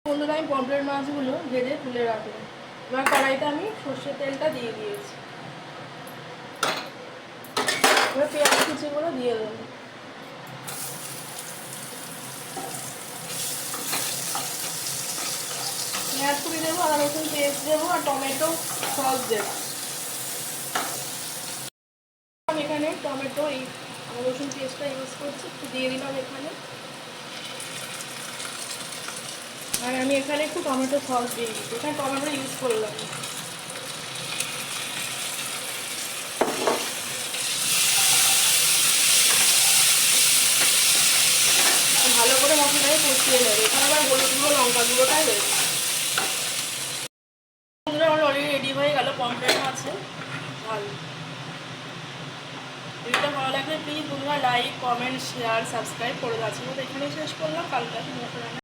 বন্ধুরা আমি পমফ্রেট মাছগুলো ভেজে তুলে রাখলাম। এবার কড়াইতে আমি সর্ষের তেলটা দিয়ে দিয়েছি। এবার পেঁয়াজ কুচিগুলো দিয়ে দেবো। পেঁয়াজ কুচি দেবো, আদা রসুন পেস্ট দেবো আর টমেটো সস দেবো। আমি এখানে টমেটো এই আদা রসুন পেস্টটা ইউজ করছি, একটু দিয়ে দিলাম এখানে। আর আমি এখানে একটু টমেটো সস দিয়ে দিচ্ছি, এখানে টমেটো ইউজ করলাম। ভালো করে মশলাটাকে কষিয়ে নেবে। এখানে আবার হলুদ গুঁড়ো লঙ্কা গুঁড়োটাই রয়েছে। বন্ধুরা আমার অলরেডি রেডি হয়ে গেল পমফ্রেট মাছের ঝাল। ভিডিওটা ভালো লাগলে প্লিজ বন্ধুরা লাইক কমেন্ট শেয়ার সাবস্ক্রাইব করে যাচ্ছি। এখানেই শেষ করলাম। কালকে